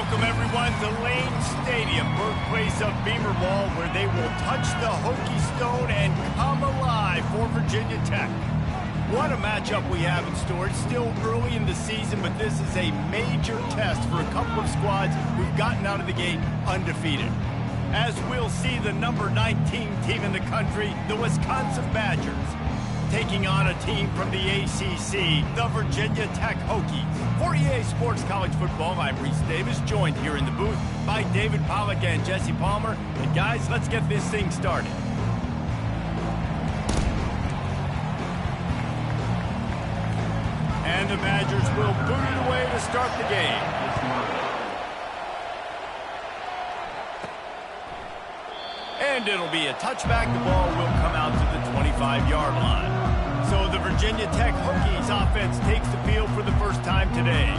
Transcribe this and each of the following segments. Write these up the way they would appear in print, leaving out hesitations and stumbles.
Welcome, everyone, to Lane Stadium, birthplace of Beamer Ball, where they will touch the Hokie Stone and come alive for Virginia Tech. What a matchup we have in store. It's still early in the season, but this is a major test for a couple of squads who've gotten out of the gate undefeated. As we'll see the number 19 team in the country, the Wisconsin Badgers, taking on a team from the ACC, the Virginia Tech Hokies. For EA Sports College Football, I'm Reese Davis, joined here in the booth by David Pollack and Jesse Palmer. And guys, let's get this thing started. And the Badgers will boot it away to start the game. And it'll be a touchback. The ball will come out to the 25-yard line. So the Virginia Tech Hokies offense takes the field for the first time today.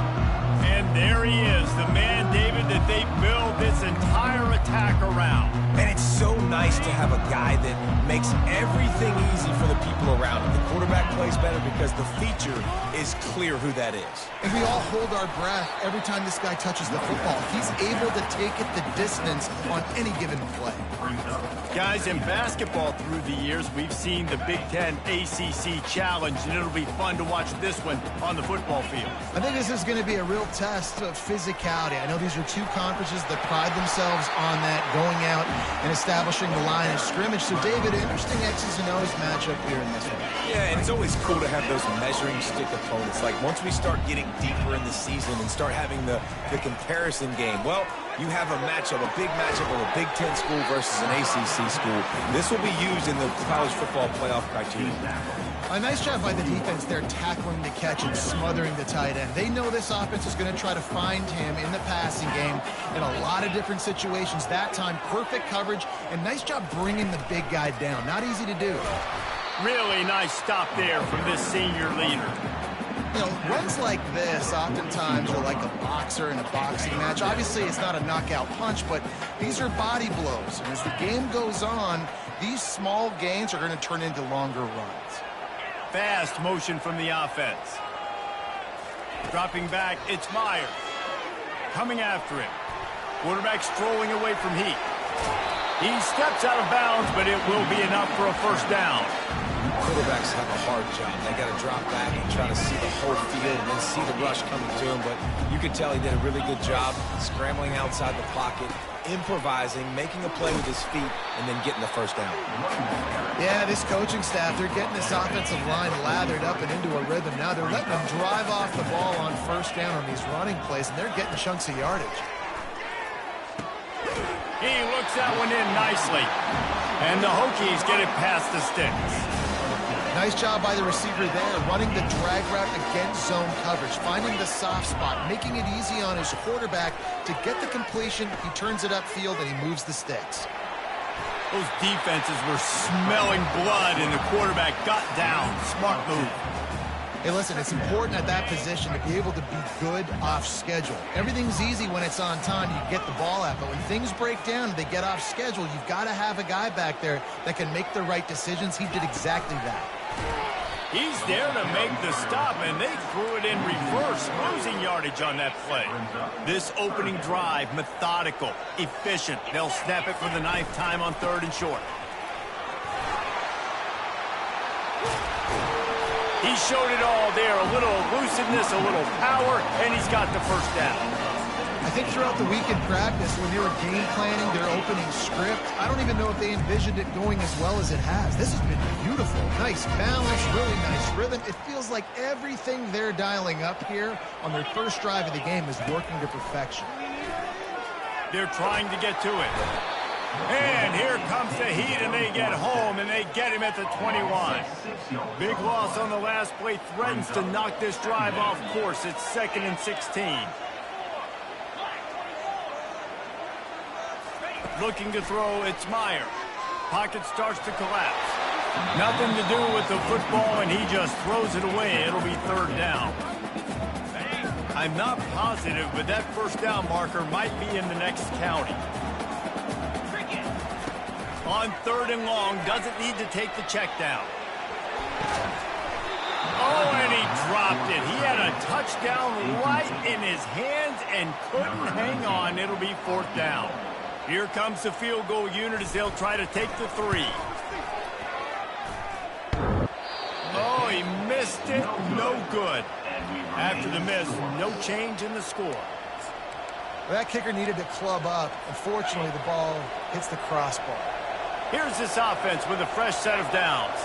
And there he is, the man, David, that they build this entire attack around. And it's so nice to have a guy that makes everything easy for the people around him. The quarterback plays better because the feature is clear who that is. And we all hold our breath every time this guy touches the football. He's able to take it the distance on any given play. Guys, in basketball through the years, we've seen the Big Ten ACC Challenge, and it'll be fun to watch this one on the football field. I think this is going to be a real test of physicality. I know these are two conferences that pride themselves on that, going out and establishing the line of scrimmage. So, David, interesting X's and O's matchup here in this one. Yeah, and it's always cool to have those measuring stick opponents. Like, once we start getting deeper in the season and start having the comparison game, well, you have a matchup, a big matchup of a Big Ten school versus an ACC school. This will be used in the college football playoff criteria. A nice job by the defense there, tackling the catch and smothering the tight end. They know this offense is going to try to find him in the passing game in a lot of different situations. That time, perfect coverage, and nice job bringing the big guy down. Not easy to do. Really nice stop there from this senior leader. You know, runs like this oftentimes are like a boxer in a boxing match. Obviously, it's not a knockout punch, but these are body blows. And as the game goes on, these small gains are going to turn into longer runs. Fast motion from the offense. Dropping back, it's Myers. Coming after him. Quarterback strolling away from heat. He steps out of bounds, but it will be enough for a first down. Quarterbacks have a hard job. They got to drop back and try to see the whole field and then see the rush coming to him. But you could tell he did a really good job scrambling outside the pocket, improvising, making a play with his feet, and then getting the first down. Yeah, this coaching staff, they're getting this offensive line lathered up and into a rhythm. Now they're letting them drive off the ball on first down on these running plays, and they're getting chunks of yardage. He looks that one in nicely. And the Hokies get it past the sticks. Nice job by the receiver there, running the drag route against zone coverage, finding the soft spot, making it easy on his quarterback to get the completion. He turns it upfield, and he moves the sticks. Those defenses were smelling blood, and the quarterback got down. Smart move. Hey, listen, it's important at that position to be able to be good off schedule. Everything's easy when it's on time, you get the ball out. But when things break down and they get off schedule, you've got to have a guy back there that can make the right decisions. He did exactly that. He's there to make the stop, and they threw it in reverse, losing yardage on that play. This opening drive, methodical, efficient. They'll snap it for the 9th time on 3rd and short. He showed it all there, a little elusiveness, a little power, and he's got the first down. I think throughout the week in practice, when they were game planning their opening script, I don't even know if they envisioned it going as well as it has. This has been beautiful. Nice balance, really nice rhythm. It feels like everything they're dialing up here on their first drive of the game is working to perfection. They're trying to get to it. And here comes the heat, and they get home, and they get him at the 21. Big loss on the last play, threatens to knock this drive off course. It's 2nd and 16. Looking to throw, it's Meyer. Pocket starts to collapse. Nothing to do with the football, and he just throws it away. It'll be 3rd down. I'm not positive, but that first down marker might be in the next county. On 3rd and long, doesn't need to take the check down. Oh, and he dropped it. He had a touchdown right in his hands and couldn't hang on. It'll be 4th down. Here comes the field goal unit as they'll try to take the 3. Oh, he missed it. No good. After the miss, no change in the score. That kicker needed to club up. Unfortunately, the ball hits the crossbar. Here's this offense with a fresh set of downs.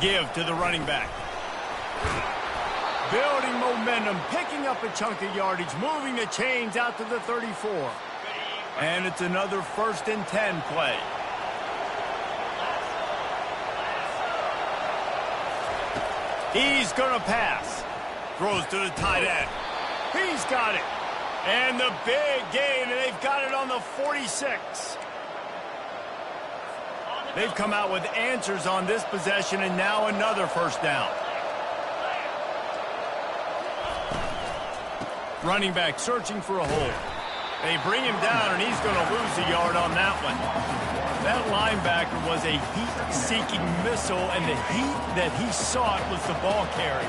Give to the running back. Building momentum, picking up a chunk of yardage, moving the chains out to the 34. And it's another 1st and 10 play. He's going to pass. Throws to the tight end. He's got it. And the big gain, and they've got it on the 46. They've come out with answers on this possession, and now another 1st down. Running back searching for a hole. They bring him down, and he's going to lose a yard on that one. That linebacker was a heat-seeking missile, and the heat that he sought was the ball carrier.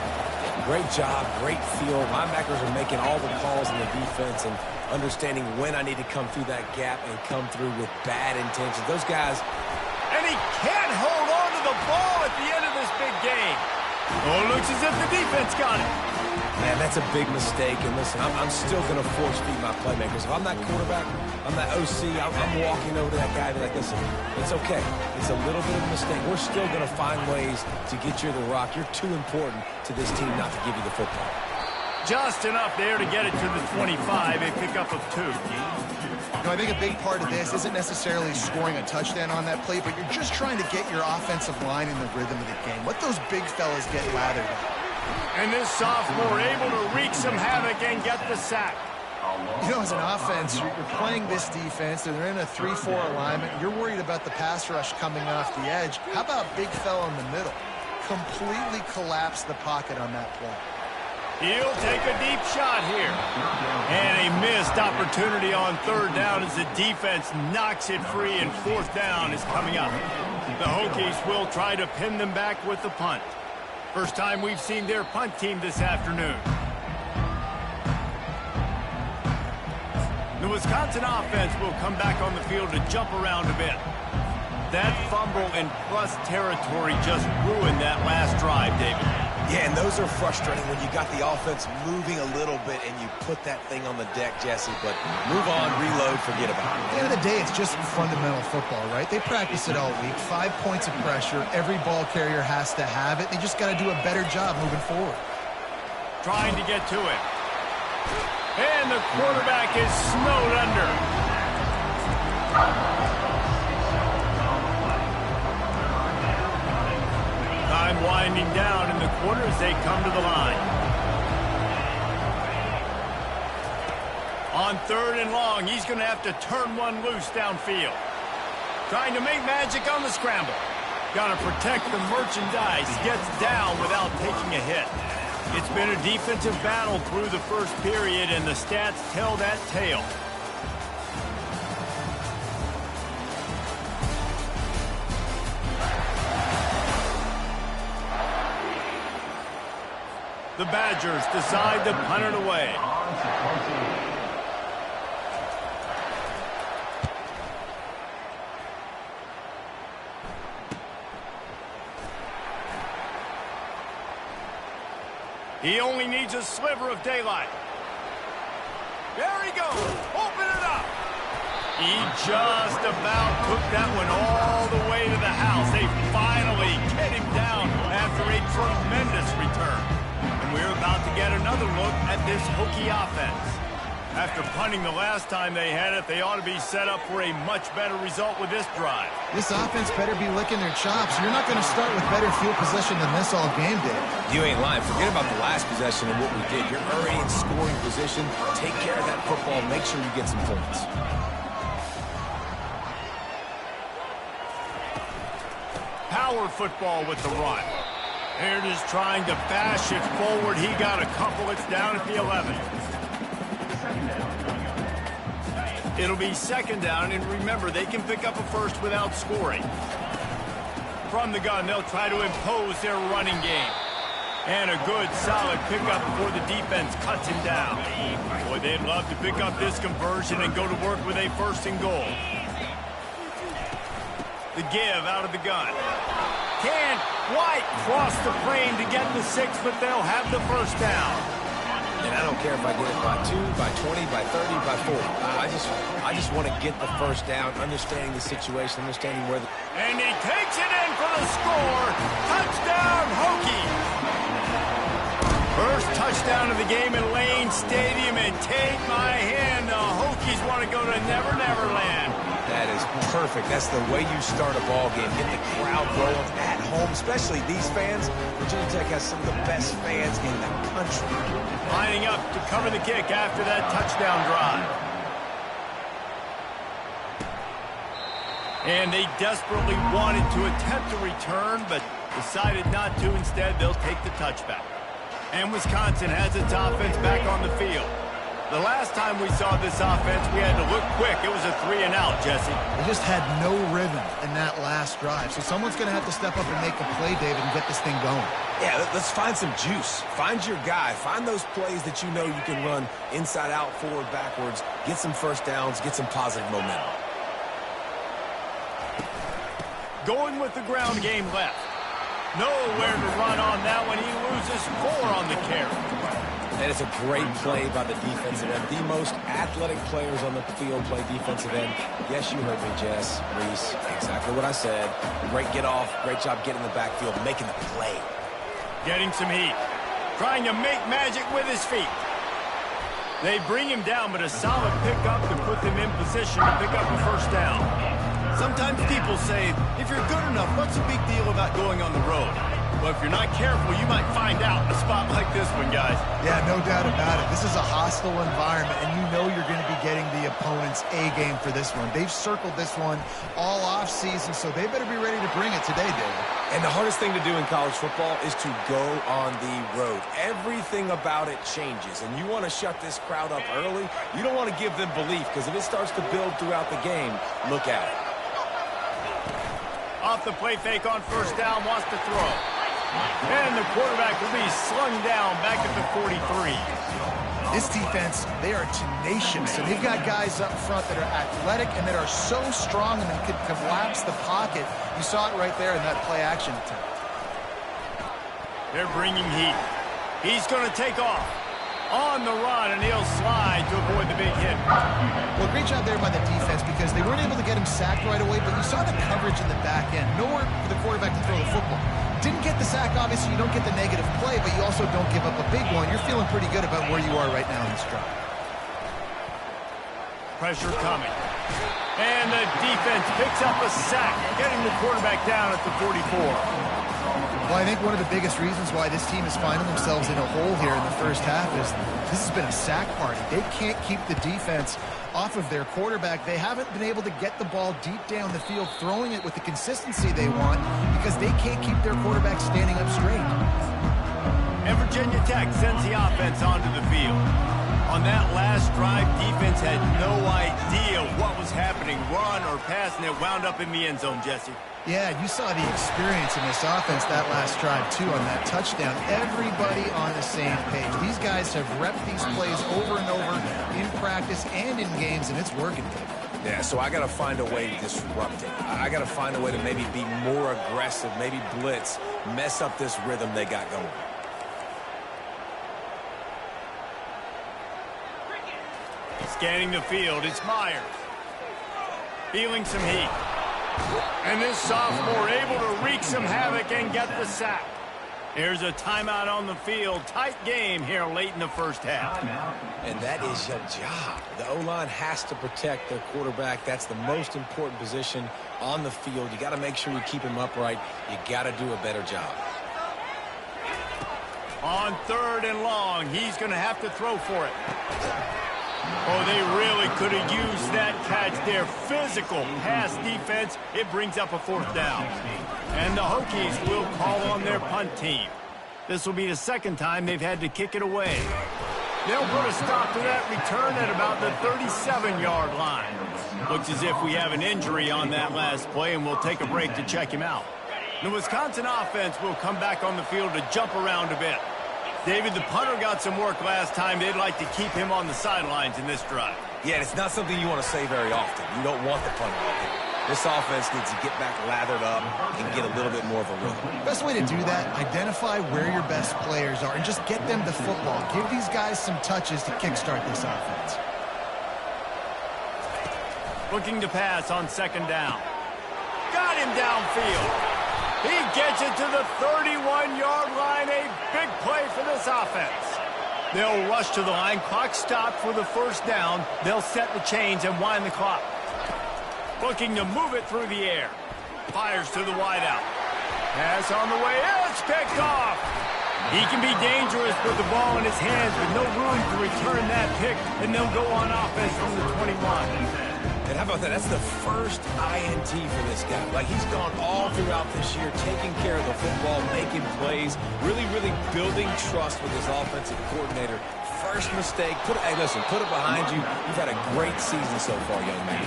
Great job, great field. Linebackers are making all the calls in the defense and understanding when I need to come through that gap and come through with bad intentions. Those guys... And he can't hold on to the ball at the end of this big game. Oh, it looks as if the defense got it. Man, that's a big mistake. And listen, I'm still going to force feed my playmakers. If I'm that quarterback, I'm that OC, I'm walking over to that guy and be like, listen, it's okay. It's a little bit of a mistake. We're still going to find ways to get you the rock. You're too important to this team not to give you the football. Just enough there to get it to the 25, a pickup of 2. I think a big part of this isn't necessarily scoring a touchdown on that play, but you're just trying to get your offensive line in the rhythm of the game. Let those big fellas get lathered up. And this sophomore able to wreak some havoc and get the sack. You know, as an offense, you're playing this defense, and they're in a 3-4 alignment. You're worried about the pass rush coming off the edge. How about big fella in the middle? Completely collapse the pocket on that play. He'll take a deep shot here. And a missed opportunity on 3rd down as the defense knocks it free, and 4th down is coming up. The Hokies will try to pin them back with the punt. First time we've seen their punt team this afternoon. The Wisconsin offense will come back on the field to jump around a bit. That fumble in plus territory just ruined that last drive, David. Yeah, and those are frustrating when you got the offense moving a little bit and you put that thing on the deck, Jesse. But move on, reload, forget about it. At the end of the day, it's just fundamental football, right? They practice it all week. 5 points of pressure. Every ball carrier has to have it. They just got to do a better job moving forward. Trying to get to it. And the quarterback is snowed under. Time winding down in the quarter as they come to the line. On 3rd and long, he's going to have to turn one loose downfield. Trying to make magic on the scramble. Got to protect the merchandise. Gets down without taking a hit. It's been a defensive battle through the first period, and the stats tell that tale. The Badgers decide to punt it away. He only needs a sliver of daylight. There he goes. Open it up. He just about took that one all the way to the house. They finally get him down after a tremendous return. And we're about to get another look at this Hokie offense. After punting the last time they had it, they ought to be set up for a much better result with this drive. This offense better be licking their chops. You're not going to start with better field possession than this all game, Dave. You ain't lying. Forget about the last possession and what we did. You're already in scoring position. Take care of that football. Make sure you get some points. Power football with the run. They're just trying to bash it forward. He got a couple. It's down at the 11. It'll be 2nd down, and remember, they can pick up a first without scoring. From the gun, they'll try to impose their running game. And a good, solid pickup before the defense cuts him down. Boy, they'd love to pick up this conversion and go to work with a 1st and goal. The give out of the gun. Can White cross the frame to get the 6, but they'll have the 1st down. And I don't care if I get it by 2, by 20, by 30, by 40. I just want to get the 1st down, understanding the situation, understanding where the... And he takes it in for the score. Touchdown, Hokies. First touchdown of the game in Lane Stadium, and take my hand, the Hokies want to go to Never Never Land. That is perfect. That's the way you start a ball game. Get the crowd rolling at home, especially these fans. Virginia Tech has some of the best fans in the country. Lining up to cover the kick after that touchdown drive. And they desperately wanted to attempt a return, but decided not to. Instead, they'll take the touchback. And Wisconsin has its offense back on the field. The last time we saw this offense, we had to look quick. It was a 3-and-out, Jesse. They just had no rhythm in that last drive. So someone's going to have to step up and make a play, David, and get this thing going. Yeah, let's find some juice. Find your guy. Find those plays that you know you can run inside out, forward, backwards. Get some 1st downs. Get some positive momentum. Going with the ground game left. Nowhere to run on that one. He loses 4 on the carry. And it's a great play by the defensive end. The most athletic players on the field play defensive end. Yes, you heard me, Jess, Reese. Exactly what I said. Great get off. Great job getting the backfield, making the play. Getting some heat. Trying to make magic with his feet. They bring him down, but a solid pickup to put them in position to pick up a 1st down. Sometimes people say, if you're good enough, what's the big deal about going on the road? Well, if you're not careful, you might find out in a spot like this one, guys. Yeah, no doubt about it. This is a hostile environment, and you know you're going to be getting the opponent's A-game for this one. They've circled this one all off-season, so they better be ready to bring it today, David. And the hardest thing to do in college football is to go on the road. Everything about it changes, and you want to shut this crowd up early. You don't want to give them belief, because if it starts to build throughout the game, look at it. Off the play fake on 1st down, wants to throw. And the quarterback will be slung down back at the 43. This defense, they are tenacious, and they've got guys up front that are athletic and that are so strong and can collapse the pocket. You saw it right there in that play-action attempt. They're bringing heat. He's going to take off. On the run, and he'll slide to avoid the big hit. Well, great job there by the defense because they weren't able to get him sacked right away, but you saw the coverage in the back end. Nowhere for the quarterback to throw the football. Didn't get the sack, obviously. You don't get the negative play, but you also don't give up a big one. You're feeling pretty good about where you are right now in this drive. Pressure coming. And the defense picks up a sack, getting the quarterback down at the 44. Well, I think one of the biggest reasons why this team is finding themselves in a hole here in the first half is this has been a sack party. They can't keep the defense off of their quarterback. They haven't been able to get the ball deep down the field, throwing it with the consistency they want because they can't keep their quarterback standing up straight. And Virginia Tech sends the offense onto the field. On that last drive, defense had no idea what was happening, run or pass, and it wound up in the end zone, Jesse. Yeah, you saw the experience in this offense that last drive, too, on that touchdown. Everybody on the same page. These guys have repped these plays over and over in practice and in games, and it's working. Yeah, so I got to find a way to disrupt it. I got to find a way to maybe be more aggressive, maybe blitz, mess up this rhythm they got going. Scanning the field, it's Myers. Feeling some heat. And this sophomore able to wreak some havoc and get the sack. Here's a timeout on the field. Tight game here late in the first half. And that is your job. The O-line has to protect their quarterback. That's the most important position on the field. You got to make sure you keep him upright. You got to do a better job. On 3rd and long, he's going to have to throw for it. Oh, they really could have used that catch there. Physical pass defense. It brings up a 4th down. And the Hokies will call on their punt team. This will be the 2nd time they've had to kick it away. They'll put a stop to that return at about the 37-yard line. Looks as if we have an injury on that last play, and we'll take a break to check him out. The Wisconsin offense will come back on the field to jump around a bit. David, the punter got some work last time. They'd like to keep him on the sidelines in this drive. Yeah, it's not something you want to say very often. You don't want the punter out there. This offense needs to get back lathered up and get a little bit more of a rhythm. Best way to do that, identify where your best players are and just get them the football. Give these guys some touches to kickstart this offense. Looking to pass on second down. Got him downfield. He gets it to the 31-yard line. A big play for this offense. They'll rush to the line. Clock stopped for the first down. They'll set the chains and wind the clock. Looking to move it through the air. Fires to the wideout. Pass on the way. It's picked off. He can be dangerous with the ball in his hands, but no room to return that pick, and they'll go on offense from the 21. And how about that? That's the first INT for this guy. Like, he's gone all throughout this year, taking care of the football, making plays, really building trust with his offensive coordinator. First mistake, hey, listen, put it behind you. You've had a great season so far, young man.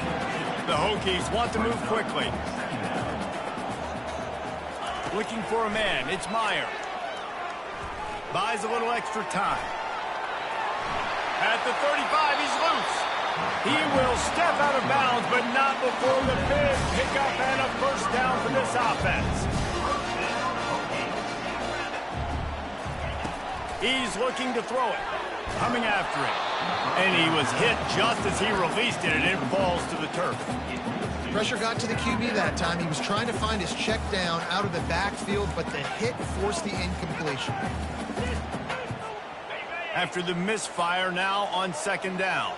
The Hokies want to move quickly. Looking for a man. It's Meyer. Buys a little extra time. At the 35, he's loose. He will step out of bounds, but not before the big pickup and a first down for this offense. He's looking to throw it. Coming after it. And he was hit just as he released it, and it falls to the turf. Pressure got to the QB that time. He was trying to find his check down out of the backfield, but the hit forced the incompletion. After the misfire, now on second down.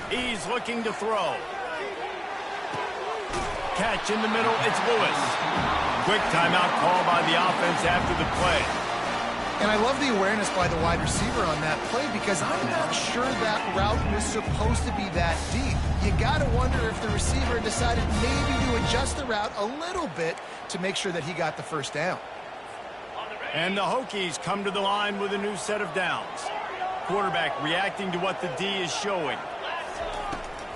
He's looking to throw. Catch in the middle, it's Lewis. Quick timeout call by the offense after the play. And I love the awareness by the wide receiver on that play because I'm not sure that route was supposed to be that deep. You got to wonder if the receiver decided maybe to adjust the route a little bit to make sure that he got the first down. And the Hokies come to the line with a new set of downs. Quarterback reacting to what the D is showing.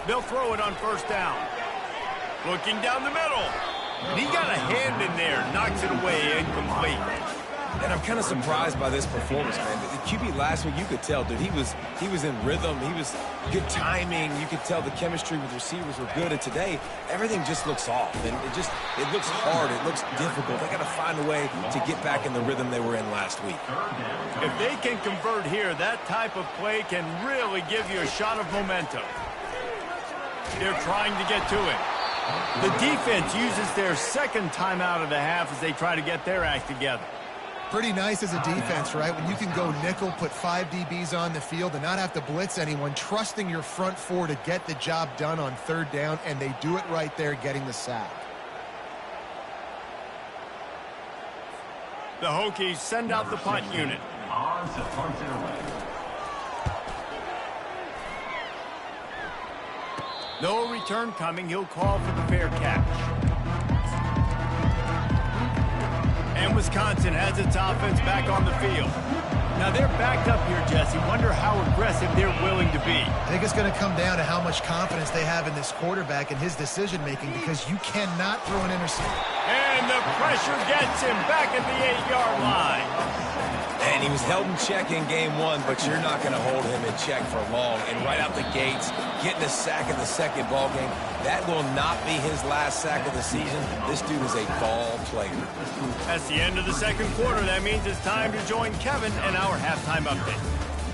They'll throw it on first down. Looking down the middle. And he got a hand in there, knocks it away, incomplete. And I'm kind of surprised by this performance, man. The QB last week, you could tell, dude, he was in rhythm. He was good timing. You could tell the chemistry with receivers were good. And today, everything just looks off. And it looks hard. It looks difficult. They got to find a way to get back in the rhythm they were in last week. If they can convert here, that type of play can really give you a shot of momentum. They're trying to get to it. The defense uses their second timeout of the half as they try to get their act together. Pretty nice as a defense, right? When you can go nickel, put 5 DBs on the field and not have to blitz anyone, trusting your front four to get the job done on third down, and they do it right there, getting the sack. The Hokies send out the punt unit. No return coming. He'll call for the fair catch. And Wisconsin has its offense back on the field. Now they're backed up here, Jesse. Wonder how aggressive they're willing to be. I think it's going to come down to how much confidence they have in this quarterback and his decision-making, because you cannot throw an interception. And the pressure gets him back at the 8-yard line. And he was held in check in game one, but you're not going to hold him in check for long. And right out the gates, getting a sack in the second ball game, that will not be his last sack of the season. This dude is a ball player. That's the end of the second quarter. That means it's time to join Kevin and our halftime update.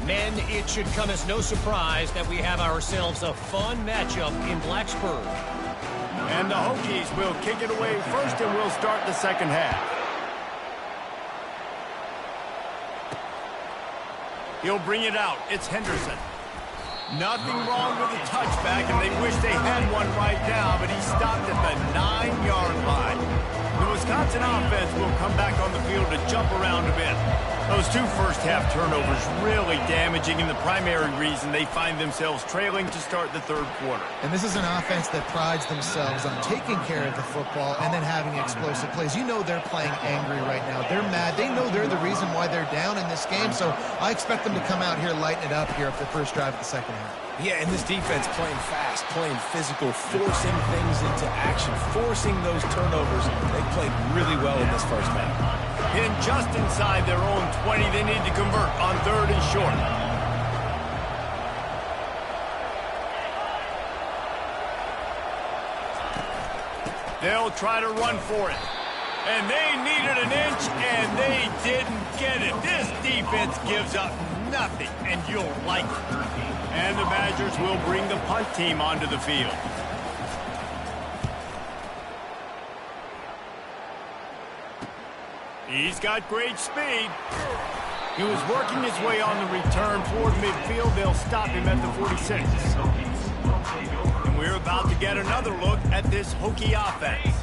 Men, it should come as no surprise that we have ourselves a fun matchup in Blacksburg. And the Hokies will kick it away first, and we'll start the second half. He'll bring it out. It's Henderson. Nothing wrong with the touchback, and they wish they had one right now, but he stopped at the 9-yard line. The Wisconsin offense will come back on the field to jump around a bit. Those two first-half turnovers really damaging, and the primary reason they find themselves trailing to start the third quarter. And this is an offense that prides themselves on taking care of the football and then having explosive plays. You know they're playing angry right now. They're mad. They know they're the reason why they're down in this game, so I expect them to come out here, lighten it up here for the first drive of the second half. Yeah, and this defense playing fast, playing physical, forcing things into action, forcing those turnovers. They played really well in this first half. In just inside their own 20, they need to convert on 3rd and short. They'll try to run for it. And they needed an inch, and they didn't get it. This defense gives up nothing, and you'll like it. And the Badgers will bring the punt team onto the field. He's got great speed. He was working his way on the return toward midfield. They'll stop him at the 46. And we're about to get another look at this Hokie offense.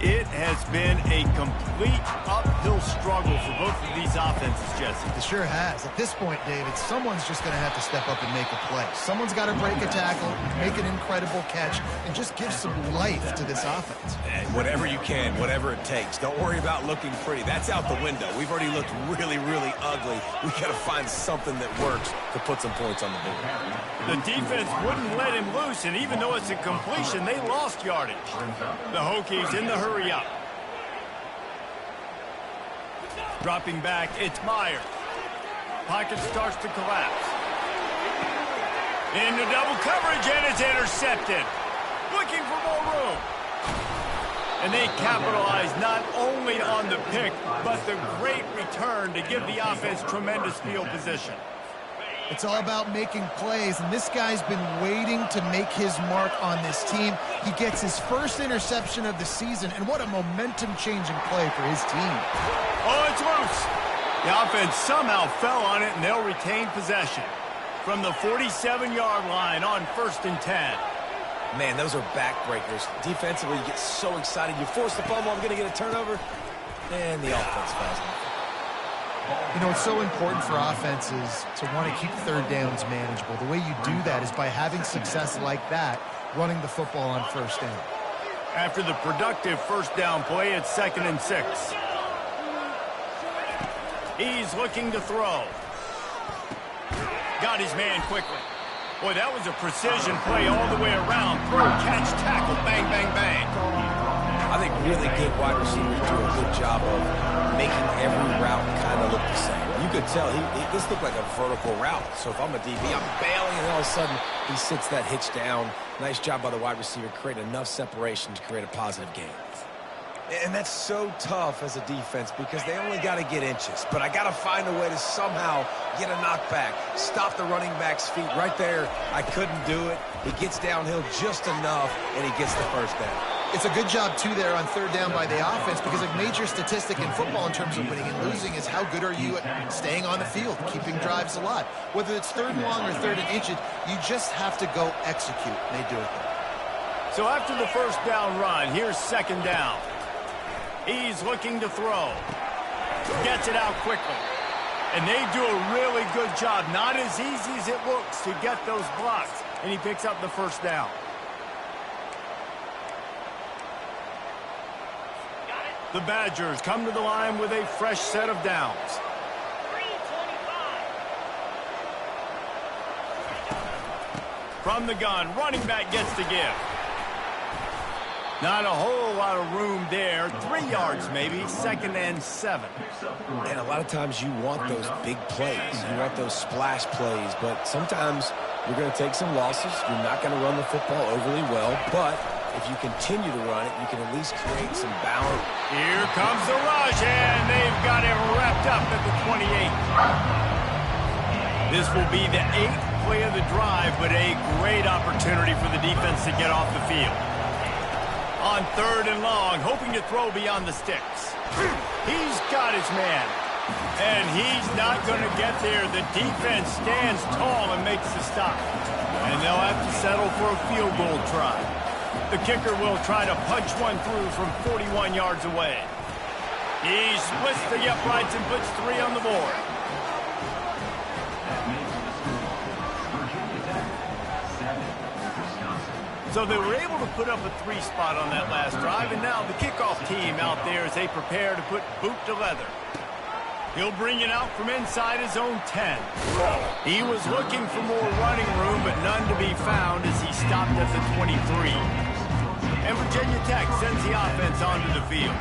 It has been a complete uphill struggle for both of these offenses, Jesse. It sure has. At this point, David, someone's just going to have to step up and make a play. Someone's got to break a tackle, make an incredible catch, and just give some life to this offense. And whatever you can, whatever it takes. Don't worry about looking pretty. That's out the window. We've already looked really, really ugly. We got to find something that works to put some points on the board. The defense wouldn't let him loose, and even though it's a completion, they lost yardage. The Hokies in the hurry up. Dropping back, it's Myers. Pocket starts to collapse. Into double coverage, and it's intercepted. Looking for more room. And they capitalize not only on the pick, but the great return to give the offense tremendous field position. It's all about making plays, and this guy's been waiting to make his mark on this team. He gets his first interception of the season, and what a momentum-changing play for his team. Oh, it's loose. The offense somehow fell on it, and they'll retain possession from the 47-yard line on 1st and 10. Man, those are backbreakers. Defensively, you get so excited. You force the fumble, I'm going to get a turnover, and the offense falls off. You know, it's so important for offenses to want to keep third downs manageable. The way you do that is by having success like that, running the football on 1st down. After the productive 1st down play, it's 2nd and 6. He's looking to throw. Got his man quickly. Boy, that was a precision play all the way around. Throw, catch, tackle, bang, bang, bang. I think really good wide receivers do a good job of making every route kind of look the same. You could tell this looked like a vertical route. So if I'm a DB, I'm bailing, and all of a sudden he sits that hitch down. Nice job by the wide receiver, create enough separation to create a positive gain. And that's so tough as a defense because they only got to get inches. But I got to find a way to somehow get a knockback, stop the running back's feet right there. I couldn't do it. He gets downhill just enough, and he gets the 1st down. It's a good job, too, there on 3rd down by the offense, because a major statistic in football in terms of winning and losing is how good are you at staying on the field, keeping drives alive. Whether it's 3rd and long or 3rd and inches, you just have to go execute, and they do it there. So after the 1st down run, here's 2nd down. He's looking to throw. Gets it out quickly. And they do a really good job. Not as easy as it looks to get those blocks. And he picks up the 1st down. The Badgers come to the line with a fresh set of downs. From the gun, running back gets the give. Not a whole lot of room there. 3 yards maybe, 2nd and 7. And a lot of times you want those big plays. You want those splash plays. But sometimes you're going to take some losses. You're not going to run the football overly well. But if you continue to run it, you can at least create some balance. Here comes the rush, and they've got him wrapped up at the 28. This will be the 8th play of the drive, but a great opportunity for the defense to get off the field. On 3rd and long, hoping to throw beyond the sticks. He's got his man, and he's not going to get there. The defense stands tall and makes the stop, and they'll have to settle for a field goal try. The kicker will try to punch one through from 41 yards away. He splits the uprights and puts 3 on the board. So they were able to put up a 3 spot on that last drive, and now the kickoff team out there as they prepare to put boot to leather. He'll bring it out from inside his own 10. He was looking for more running room, but none to be found as he stopped at the 23. And Virginia Tech sends the offense onto the field.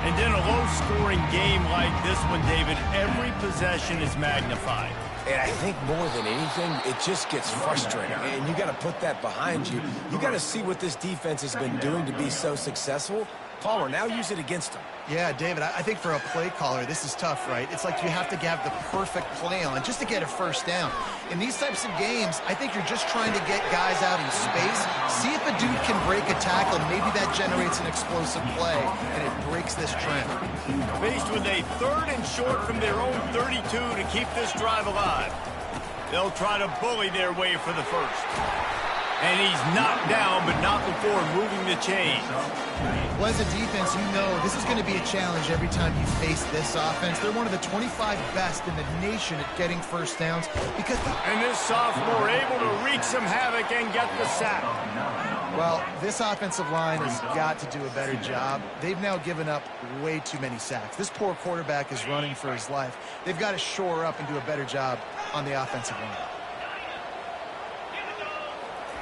And in a low-scoring game like this one, David, every possession is magnified. And I think more than anything, it just gets frustrating. And you got to put that behind you. You got to see what this defense has been doing to be so successful. Caller, now use it against them. Yeah, David, I think for a play caller, this is tough, right? It's like you have to have the perfect play on just to get a first down. In these types of games, I think you're just trying to get guys out in space, see if a dude can break a tackle, and maybe that generates an explosive play, and it breaks this trend. Faced with a 3rd and short from their own 32 to keep this drive alive. They'll try to bully their way for the first. And he's knocked down, but not before moving the chains. Well, as a defense, you know this is going to be a challenge every time you face this offense. They're one of the 25 best in the nation at getting first downs because... And this sophomore able to wreak some havoc and get the sack. Well, this offensive line has got to do a better job. They've now given up way too many sacks. This poor quarterback is running for his life. They've got to shore up and do a better job on the offensive line.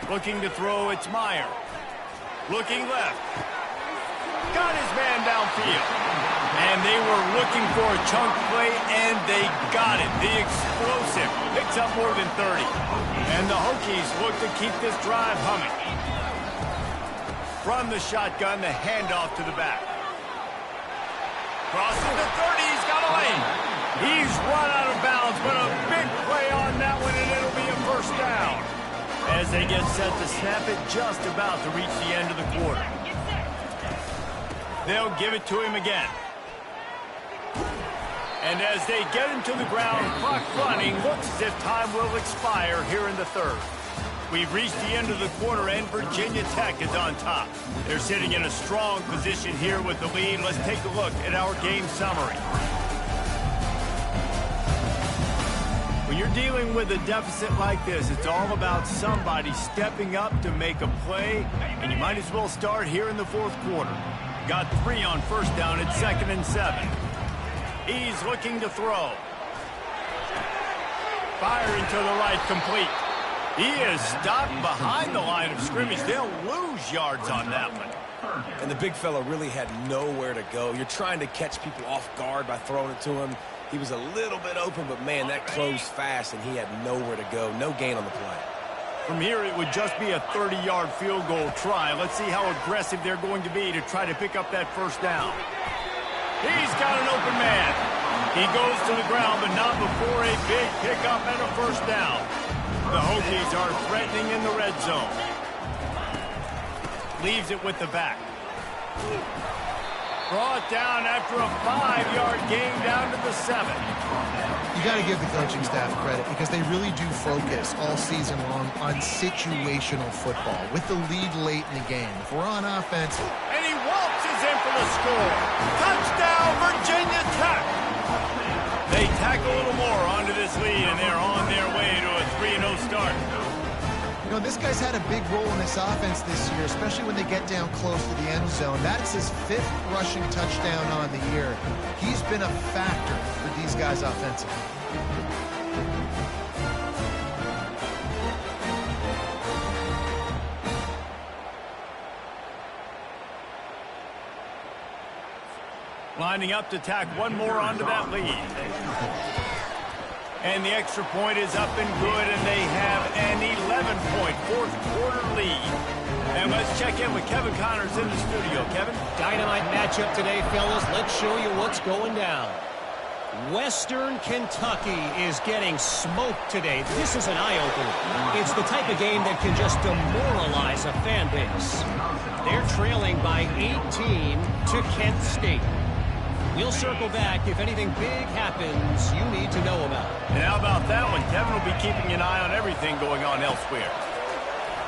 Looking to throw, it's Meyer. Looking left. Got his man downfield. And they were looking for a chunk play, and they got it. The explosive picks up more than 30. And the Hokies look to keep this drive humming. From the shotgun, the handoff to the back. Crosses the 30, he's got a lane. He's run out of bounds, but a big play on that one, and it'll be a first down. As they get set to snap it, just about to reach the end of the quarter. They'll give it to him again. And as they get him to the ground, clock running, looks as if time will expire here in the 3rd. We've reached the end of the quarter, and Virginia Tech is on top. They're sitting in a strong position here with the lead. Let's take a look at our game summary. When you're dealing with a deficit like this, it's all about somebody stepping up to make a play, and you might as well start here in the 4th quarter. Got 3 on first down at 2nd and 7. He's looking to throw. Firing to the right, complete. He is stopped behind the line of scrimmage. They'll lose yards on that one. And the big fella really had nowhere to go. You're trying to catch people off guard by throwing it to him. He was a little bit open, but, man, that closed fast, and he had nowhere to go. No gain on the play. From here, it would just be a 30-yard field goal try. Let's see how aggressive they're going to be to try to pick up that first down. He's got an open man. He goes to the ground, but not before a big pickup and a first down. The Hokies are threatening in the red zone. Leaves it with the back. Brought down after a 5-yard gain down to the 7. You got to give the coaching staff credit because they really do focus all season long on situational football with the lead late in the game. If we're on offense... And he waltzes in for the score. Touchdown, Virginia Tech. They tack a little more onto this lead, and they're on their way to a 3-0 start. You know, this guy's had a big role in this offense this year, especially when they get down close to the end zone. That's his 5th rushing touchdown on the year. He's been a factor for these guys offensively. Lining up to tack one more onto that lead. And the extra point is up and good, and they have an 11-point 4th quarter lead. And let's check in with Kevin Connors in the studio. Kevin? Dynamite matchup today, fellas. Let's show you what's going down. Western Kentucky is getting smoked today. This is an eye-opener. It's the type of game that can just demoralize a fan base. They're trailing by 18 to Kent State. We'll circle back if anything big happens you need to know about. And how about that one? Kevin will be keeping an eye on everything going on elsewhere.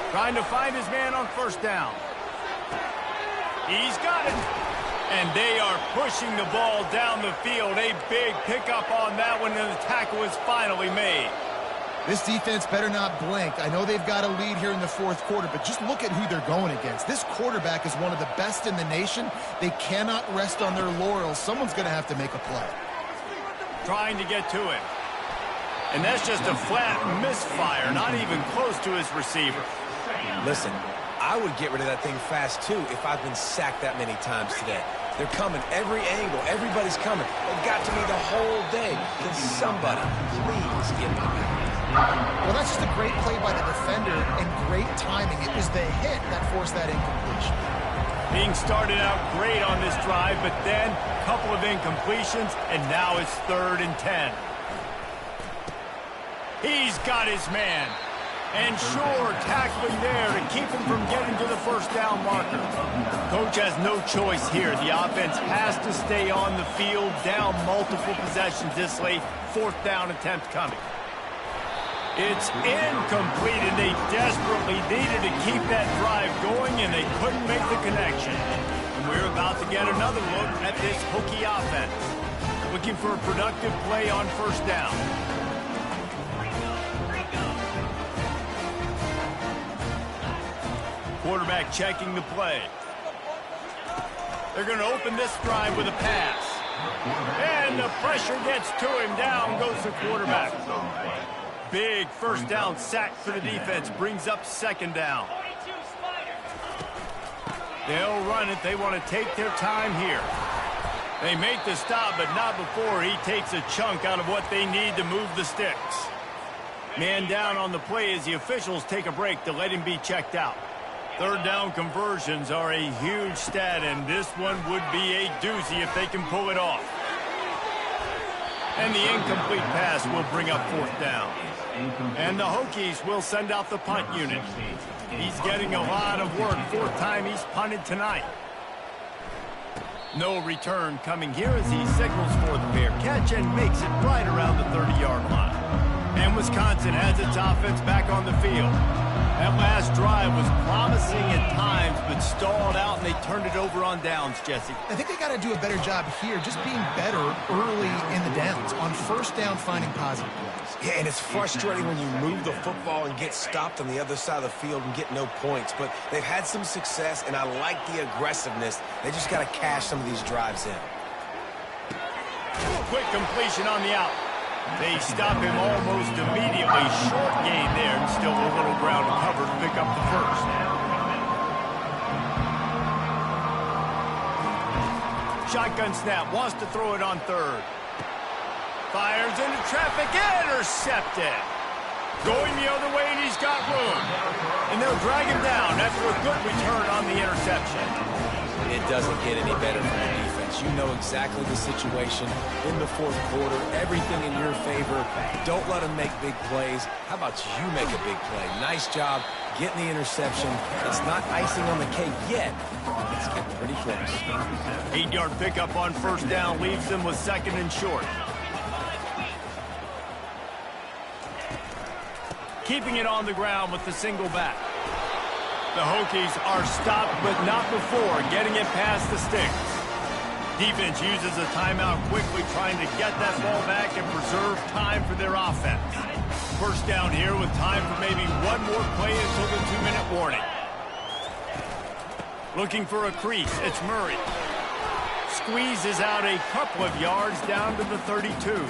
Trying to find his man on first down. He's got it. And they are pushing the ball down the field. A big pickup on that one, and the tackle is finally made. This defense better not blink. I know they've got a lead here in the fourth quarter, but just look at who they're going against. This quarterback is one of the best in the nation. They cannot rest on their laurels. Someone's going to have to make a play. Trying to get to it. And that's just a flat misfire, not even close to his receiver. Listen, I would get rid of that thing fast, too, if I've been sacked that many times today. They're coming every angle. Everybody's coming. They've got to me the whole day. Can somebody please get me back? Well, that's just a great play by the defender and great timing. It was the hit that forced that incompletion. Being started out great on this drive, but then a couple of incompletions, and now it's 3rd and 10. He's got his man. And sure, tackling there to keep him from getting to the first down marker. Coach has no choice here. The offense has to stay on the field, down multiple possessions this late. 4th down attempt coming. It's incomplete, and they desperately needed to keep that drive going, and they couldn't make the connection. And we're about to get another look at this Hokie offense. Looking for a productive play on 1st down. Quarterback checking the play. They're going to open this drive with a pass. And the pressure gets to him. Down goes the quarterback. Big 1st down sack for the defense. Brings up 2nd down. They'll run it. They want to take their time here. They make the stop, but not before he takes a chunk out of what they need to move the sticks. Man down on the play as the officials take a break to let him be checked out. 3rd down conversions are a huge stat, and this one would be a doozy if they can pull it off. And the incomplete pass will bring up 4th down. And the Hokies will send out the punt unit. He's getting a lot of work. 4th time he's punted tonight. No return coming here as he signals for the fair catch and makes it right around the 30-yard line. And Wisconsin has its offense back on the field. That last drive was promising at times, but stalled out, and they turned it over on downs, Jesse. I think they got to do a better job here, just being better early in the downs. On 1st down, finding positive plays. Yeah, and it's frustrating when you move the football and get stopped on the other side of the field and get no points. But they've had some success, and I like the aggressiveness. They just got to cash some of these drives in. Quick completion on the out. They stop him almost immediately. Short gain there, and still a little ground to cover to pick up the 1st. Shotgun snap, wants to throw it on 3rd. Fires into traffic, intercepted. Going the other way, and he's got room. And they'll drag him down after a good return on the interception. It doesn't get any better for the defense. You know exactly the situation in the 4th quarter. Everything in your favor. Don't let them make big plays. How about you make a big play? Nice job getting the interception. It's not icing on the cake yet. It's getting pretty close. 8-yard pickup on 1st down leaves them with 2nd and short. Keeping it on the ground with the single back. The Hokies are stopped, but not before getting it past the sticks. Defense uses a timeout quickly, trying to get that ball back and preserve time for their offense. 1st down here with time for maybe one more play until the 2-minute warning. Looking for a crease, it's Murray. Squeezes out a couple of yards down to the 32.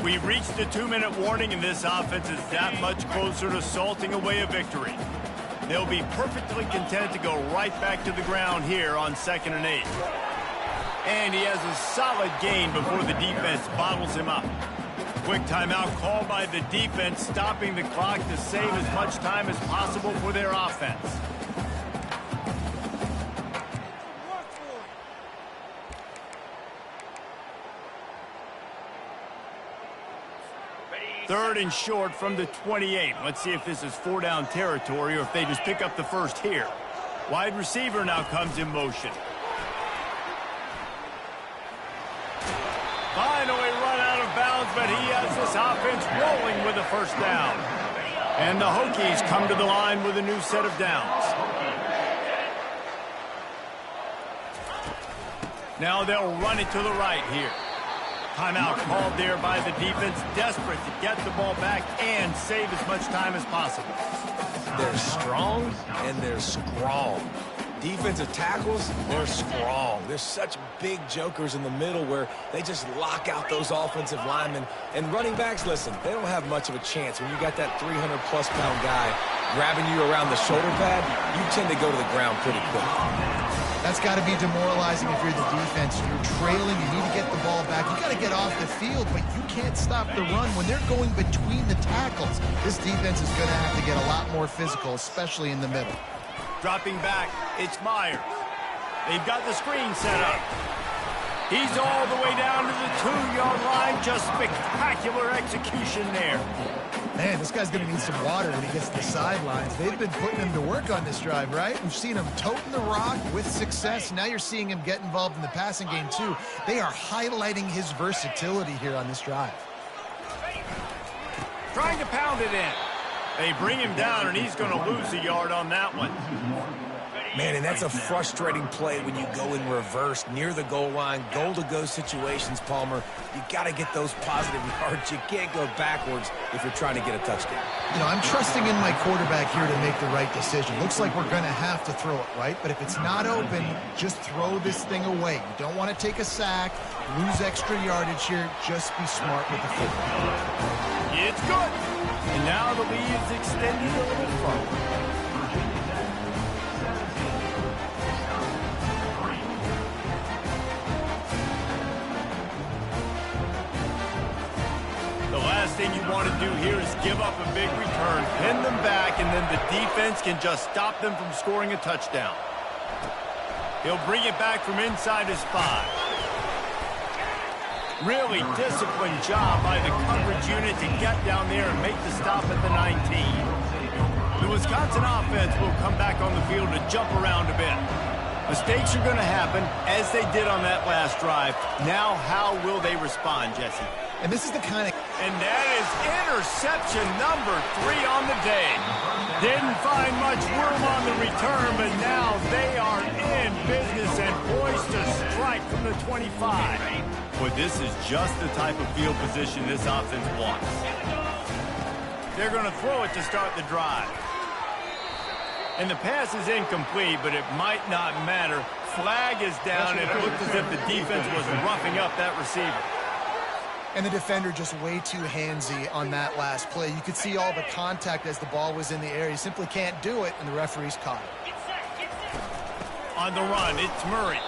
We reached the 2-minute warning, and this offense is that much closer to salting away a victory. They'll be perfectly content to go right back to the ground here on 2nd and 8. And he has a solid gain before the defense bottles him up. Quick timeout called by the defense, stopping the clock to save as much time as possible for their offense. Third and short from the 28. Let's see if this is 4-down territory or if they just pick up the 1st here. Wide receiver now comes in motion. Finally run out of bounds, but he has this offense rolling with a 1st down. And the Hokies come to the line with a new set of downs. Now they'll run it to the right here. Timeout called there by the defense, desperate to get the ball back and save as much time as possible. They're strong and they're strong. Defensive tackles, they're strong. There's such big jokers in the middle where they just lock out those offensive linemen. And running backs, listen, they don't have much of a chance. When you got that 300-plus pound guy grabbing you around the shoulder pad, you tend to go to the ground pretty quick. That's got to be demoralizing if you're the defense. You're trailing, you need to get the ball back. You got to get off the field, but you can't stop the run when they're going between the tackles. This defense is going to have to get a lot more physical, especially in the middle. Dropping back, it's Myers. They've got the screen set up. He's all the way down to the 2-yard line. Just spectacular execution there. Man, this guy's going to need some water when he gets to the sidelines. They've been putting him to work on this drive, right? We've seen him toting the rock with success. Now you're seeing him get involved in the passing game, too. They are highlighting his versatility here on this drive. Trying to pound it in. They bring him down, and he's going to lose a yard on that one. Man, and that's a frustrating play when you go in reverse near the goal line, goal-to-go situations, Palmer. You got to get those positive yards. You can't go backwards if you're trying to get a touchdown. You know, I'm trusting in my quarterback here to make the right decision. Looks like we're going to have to throw it, right? But if it's not open, just throw this thing away. You don't want to take a sack, lose extra yardage here. Just be smart with the football. It's good. And now the lead is extended a little further. The last thing you want to do here is give up a big return, pin them back, and then the defense can just stop them from scoring a touchdown. He'll bring it back from inside his 5. Really disciplined job by the coverage unit to get down there and make the stop at the 19. The Wisconsin offense will come back on the field to jump around a bit. Mistakes are going to happen, as they did on that last drive. Now, how will they respond, Jesse? And this is the kind of... And that is interception number 3 on the day. Didn't find much room on the return, but now they are in business and poised to strike from the 25. Boy, this is just the type of field position this offense wants. They're going to throw it to start the drive. And the pass is incomplete, but it might not matter. Flag is down, and it looked as if the defense was roughing up that receiver. And the defender just way too handsy on that last play. You could see all the contact as the ball was in the air. He simply can't do it, and the referee's caught it. On the run, it's Murray.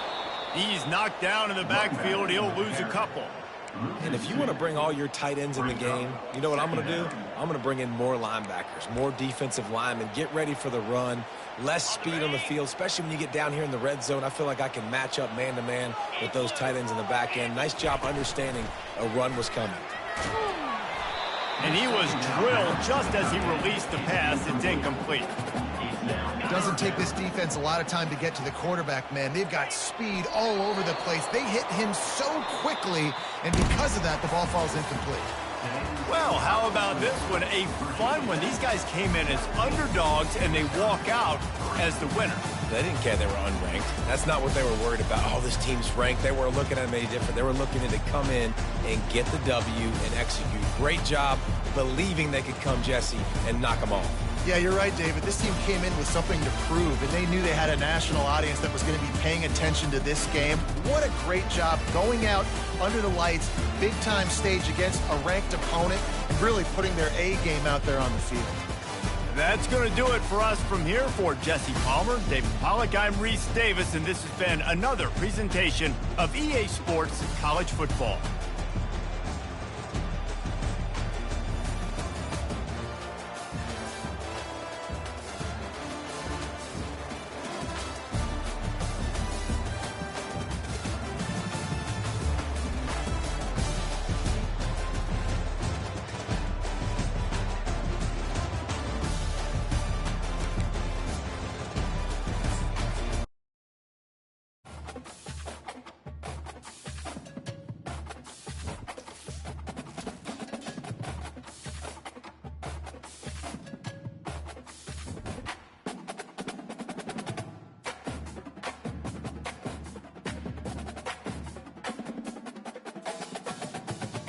He's knocked down in the backfield. He'll lose a couple. And if you want to bring all your tight ends in the game, you know what I'm going to do? I'm going to bring in more linebackers, more defensive linemen, get ready for the run, less speed on the field, especially when you get down here in the red zone. I feel like I can match up man-to-man with those tight ends in the back end. Nice job understanding a run was coming. And he was drilled just as he released the pass. It's incomplete. Doesn't take this defense a lot of time to get to the quarterback, man. They've got speed all over the place. They hit him so quickly, and because of that, the ball falls incomplete. Well, how about this one? A fun one. These guys came in as underdogs, and they walk out as the winner. They didn't care they were unranked. That's not what they were worried about. Oh, this team's ranked. They weren't looking at them any different. They were looking to come in and get the W and execute. Great job believing they could come, Jesse, and knock them off. Yeah, you're right, David. This team came in with something to prove, and they knew they had a national audience that was going to be paying attention to this game. What a great job going out under the lights, big-time stage against a ranked opponent, and really putting their A game out there on the field. That's going to do it for us from here. For Jesse Palmer, David Pollack, I'm Reese Davis, and this has been another presentation of EA Sports College Football.